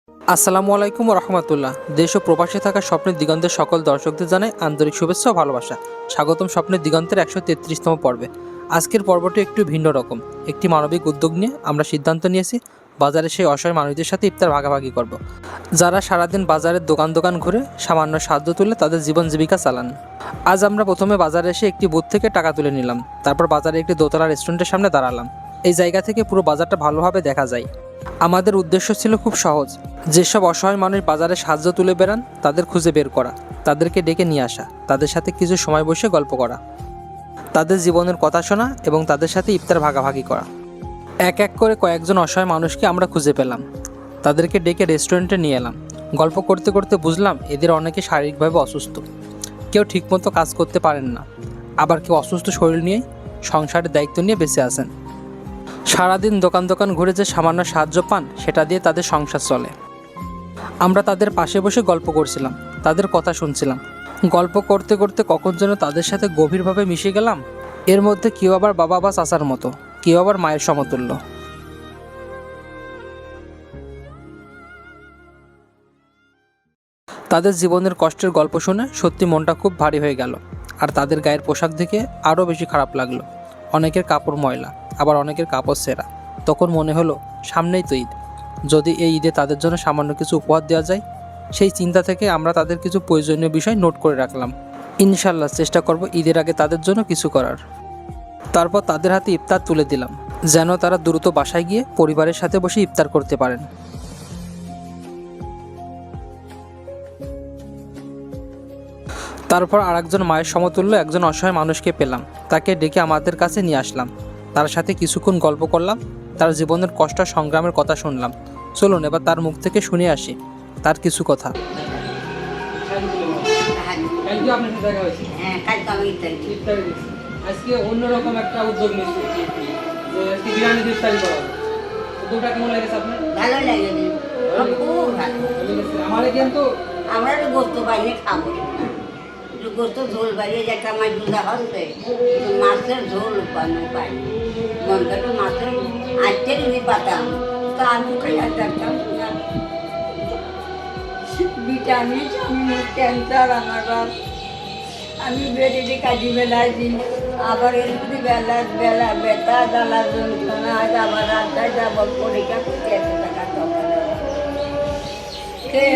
আসসালামু আলাইকুম রহমতুল্লাহ। দেশ ও প্রবাসে থাকা স্বপ্নের দিগন্তের সকল দর্শকদের জানাই আন্তরিক শুভেচ্ছা ও ভালোবাসা। স্বাগতম স্বপ্নের দিগন্তের 133তম পর্বে। আজকের পর্বটি একটু ভিন্ন রকম। একটি মানবিক উদ্যোগ নিয়ে আমরা সিদ্ধান্ত নিয়েছি বাজারে সেই অসহায় মানুষদের সাথে ইফতার ভাগাভাগি করব, যারা সারাদিন বাজারের দোকান দোকান ঘুরে সামান্য সাহায্য তুলে তাদের জীবন জীবিকা চালান। আজ আমরা প্রথমে বাজারে এসে একটি বুথ থেকে টাকা তুলে নিলাম। তারপর বাজারে একটি দোতলা রেস্টুরেন্টের সামনে দাঁড়ালাম। এই জায়গা থেকে পুরো বাজারটা ভালোভাবে দেখা যায়। আমাদের উদ্দেশ্য ছিল খুব সহজ, যেসব অসহায় মানুষ বাজারে সাহায্য তুলে বেড়ান তাদের খুঁজে বের করা, তাদেরকে ডেকে নিয়ে আসা, তাদের সাথে কিছু সময় বসে গল্প করা, তাদের জীবনের কথা শোনা এবং তাদের সাথে ইফতার ভাগাভাগি করা। এক এক করে কয়েকজন অসহায় মানুষকে আমরা খুঁজে পেলাম, তাদেরকে ডেকে রেস্টুরেন্টে নিয়ে এলাম। গল্প করতে করতে বুঝলাম এদের অনেকে শারীরিকভাবে অসুস্থ, কেউ ঠিকমতো কাজ করতে পারেন না, আবার কেউ অসুস্থ শরীর নিয়ে সংসারের দায়িত্ব নিয়ে বেঁচে আছেন। সারাদিন দোকান দোকান ঘুরে যে সামান্য সাহায্য পান সেটা দিয়ে তাদের সংসার চলে। আমরা তাদের পাশে বসে গল্প করছিলাম, তাদের কথা শুনছিলাম। গল্প করতে করতে কখন যেন তাদের সাথে গভীরভাবে মিশে গেলাম। এর মধ্যে কেউ আবার বাবা বা চাচার মতো, কেউ আবার মায়ের সমতুল্য। তাদের জীবনের কষ্টের গল্প শুনে সত্যি মনটা খুব ভারী হয়ে গেল। আর তাদের গায়ের পোশাক দেখে আরও বেশি খারাপ লাগলো। অনেকের কাপড় ময়লা, আবার অনেকের কাপড় ছেঁড়া। তখন মনে হলো সামনেই তো ঈদ, যদি এই ঈদে তাদের জন্য সামান্য কিছু উপহার দেওয়া যায়। সেই চিন্তা থেকে আমরা তাদের কিছু প্রয়োজনীয় বিষয় নোট করে রাখলাম। ইনশাল্লাহ চেষ্টা করব ঈদের আগে তাদের জন্য কিছু করার। তারপর তাদের হাতে ইফতার তুলে দিলাম, যেন তারা দ্রুত বাসায় গিয়ে পরিবারের সাথে বসে ইফতার করতে পারেন। তারপর আরেকজন মায়ের সমতুল্য একজন অসহায় মানুষকে পেলাম, তাকে ডেকে আমাদের কাছে নিয়ে আসলাম। তার সাথে কিছুক্ষণ গল্প করলাম, তার জীবনের কষ্ট সংগ্রামের কথা শুনলাম। চলুন এবার তার মুখ থেকে শুনে আসি তার কিছু কথা। আজকে অন্যরকম একটা উদ্যোগ নিয়েছি, আজকে বিরিয়ানি ইফতারি করা হবে। উদ্যোগটা কেমন লেগেছে আপনার? ভালো লাগে, খুব ভালো। আমারে কিন্তু আমরা তো গোস্ত বাইরে খাবো, গোস্ত ঝোল বাইরে একটা মাছ দুধা হচ্ছে, মাছের ঝোল পানো পাই মনটা তো মাছের আজকে যদি পাতাম তো আমি খাই আর থাকতাম না। ভিটামিন আমি ক্যান্সার আমার বাপ, আমি বেডে কাজী বেলায় দিই, আবার এর মধ্যে বেলা ব্যথা জ্বালা যন্ত্রণা, আজ আবার রাস্তায় যাবো পরীক্ষা করতে 100 টাকা দরকার।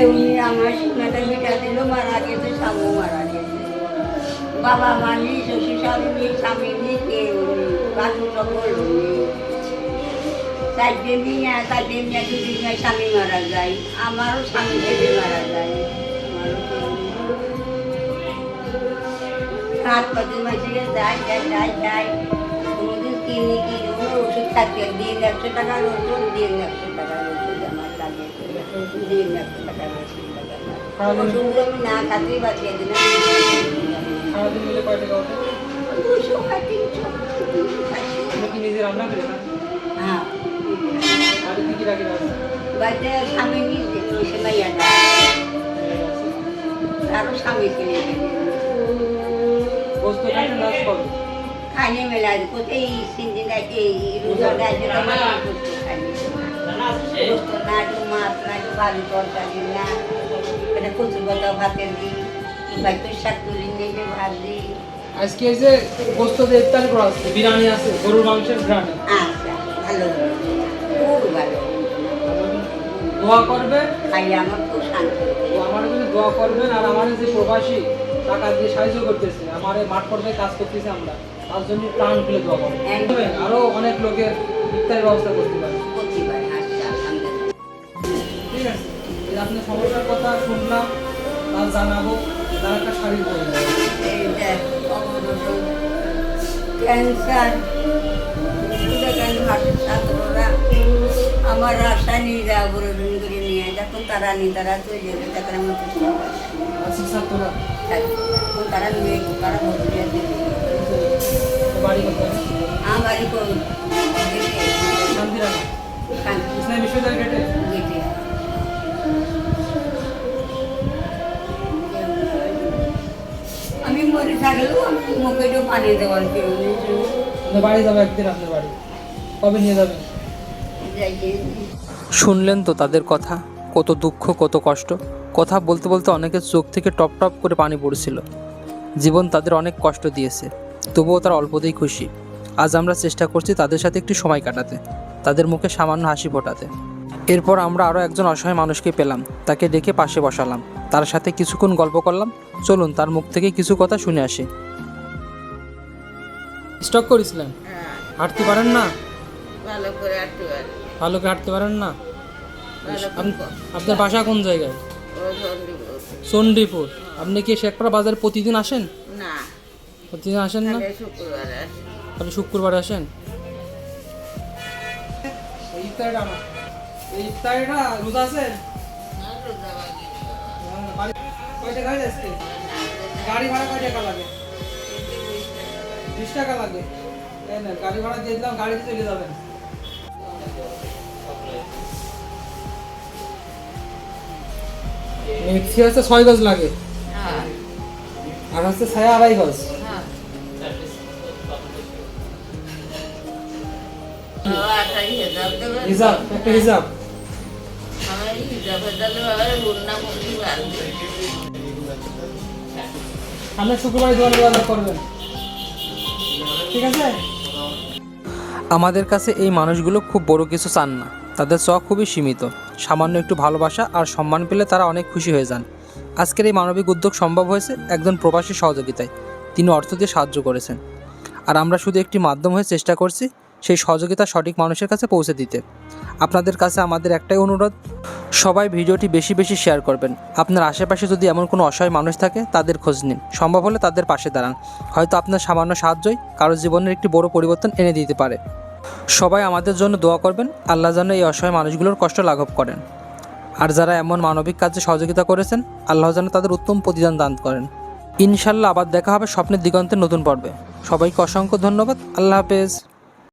উনি আমার সোনাটা মিটা দিল, মারা গেছে, স্বামী মারা গেছে, বাবা মানি শ্বশুর শাশুড়ি স্বামী নি, কেউ নেই, বাসু সকল নেই। 4 দিন নিয়ে 4 দিন নিয়ে 2 দিন স্বামী মারা যায়, আমারও স্বামী ছেলে মারা যায়, হাত পাতে মাসে যায় যায় যায় যায়। কোনোদিন কিনি ওষুধ থাকতে দিন 100 টাকার ওষুধ, দিন 100 টাকার ওষুধ আমার লাগে, দিন 100 টাকার ওষুধ লাগে। ওষুধ আমি না খাতেই বাঁচিয়ে দিলাম। সারাদিন মিলে কয় টাকা ওঠে? 200 হয় 300। আপনি কি নিজে রান্না করেন না? হ্যাঁ, আর কি কি রাখেন? বাড়িতে স্বামী নিয়ে সে মাইয়া আরও স্বামী কিনে গোস্ত খাইতে লাজ করে। খাইলে মেলা কোথায় সিন্দি ডাকে রোজা ডাকে তোমার গোস্ত খাইলে গোস্ত না, একটু মাছ না, একটু ভালো তরকারি না, এটা কচু পাতা ভাতের দিই, বাড়িতে শাক তুলি নিয়ে ভাত দিই। আজকে এই যে গোস্ত দিয়ে ইফতার করা আছে, বিরিয়ানি আছে, গরুর মাংসের বিরিয়ানি। আচ্ছা, ভালো, খুব ভালো। দোয়া করবেন, খাইলে আমার খুব শান্তি। আমার যদি দোয়া করবেন, আর আমার যে প্রবাসী টাকা দিয়ে সাহায্য করতেছে, আমার মাঠ পর্যায়ে কাজ করতেছে, আমরা তার জন্য প্রাণ খুলে দোয়া করবেন। আরো অনেক লোকের ইফতারের ব্যবস্থা করতে পারেন। করতে পারে। আচ্ছা, আলহামদুলিল্লাহ। ঠিক আছে, এই আপনার সমস্যার কথা শুনলাম, তার জানাবো, তার একটা শাড়ি পরে যাবে। ক্যান্সার আমার রাস্তা নিয়ে যাওয়া বলে করে নিয়ে যখন তারা নিয়ে তারা চলে যাবে, তখন আমরা খুশি হবো। তখন তারা নিয়ে তারা ভর্তি দেবে। বাড়ি কোথায়? আমার বাড়ি করুন শান্তিরানা ইসলাম বিশ্ববিদ্যালয় গেটে। গেটে আমি মরে থাকলেও আমি মুখে একটু পানি দেওয়ার কেউ নেই। বাড়ি যাবো একদিন, আপনার বাড়ি কবে নিয়ে যাবেন? শুনলেন তো তাদের কথা। কত দুঃখ, কত কষ্ট। কথা বলতে বলতে অনেকের চোখ থেকে টপ টপ করে পানি পড়ছিল। জীবন তাদের অনেক কষ্ট দিয়েছে, তবুও তারা অল্পতেই খুশি। আজ আমরা চেষ্টা করছি তাদের সাথে একটু সময় কাটাতে, তাদের মুখে সামান্য হাসি ফোটাতে। এরপর আমরা আরও একজন অসহায় মানুষকে পেলাম, তাকে ডেকে পাশে বসালাম, তার সাথে কিছুক্ষণ গল্প করলাম। চলুন তার মুখ থেকে কিছু কথা শুনে আসি। স্টক করেছিলেন? হাঁটতে পারেন না? ভালো করে হাঁটতে পারি। ভালো করে হাঁটতে পারেন না? ভালো আপনার বাসা কোন জায়গায়? চণ্ডীপুর। আপনি কি শেখপাড়া বাজারে প্রতিদিন আসেন? না, প্রতিদিন আসেন না, শুক্রবারে আসি। আপনি শুক্রবারে আসেন? রোজা আছেন? গাড়ি ভাড়া কয় টাকা লাগে? 20 টাকা লাগে। গাড়ি ভাড়া দিয়ে দিলাম, গাড়িতে চলে যাবেন। মিক্সি হচ্ছে 6 গজ লাগে, আর হচ্ছে ছায়া 2.5 গজ। হিসাব, একটা হিসাব। আপনি শুক্রবারে দোকানে করবেন, ঠিক আছে? আমাদের কাছে এই মানুষগুলো খুব বড় কিছু চান না, তাদের চোখ খুবই সীমিত। সামান্য একটু ভালোবাসা আর সম্মান পেলে তারা অনেক খুশি হয়ে যান। আজকের এই মানবিক উদ্যোগ সম্ভব হয়েছে একজন প্রবাসী সহযোগিতায়। তিনি অর্থ দিয়ে সাহায্য করেছেন, আর আমরা শুধু একটি মাধ্যম হয়ে চেষ্টা করছি সেই সহযোগিতা সঠিক মানুষের কাছে পৌঁছে দিতে। আপনাদের কাছে আমাদের একটাই অনুরোধ, সবাই ভিডিওটি বেশি বেশি শেয়ার করবেন। আপনার আশেপাশে যদি এমন কোনো অসহায় মানুষ থাকে তাদের খোঁজ নিন, সম্ভব হলে তাদের পাশে দাঁড়ান। হয়তো আপনার সামান্য সাহায্যই কারো জীবনের একটি বড় পরিবর্তন এনে দিতে পারে। সবাই আমাদের জন্য দোয়া করবেন, আল্লাহ যেন এই অসহায় মানুষগুলোর কষ্ট লাঘব করেন। আর যারা এমন মানবিক কাজে সহযোগিতা করেছেন, আল্লাহ যেন তাদের উত্তম প্রতিদান দান করেন। ইনশাল্লাহ আবার দেখা হবে স্বপ্নের দিগন্তের নতুন পর্বে। সবাইকে অসংখ্য ধন্যবাদ। আল্লাহ হাফেজ।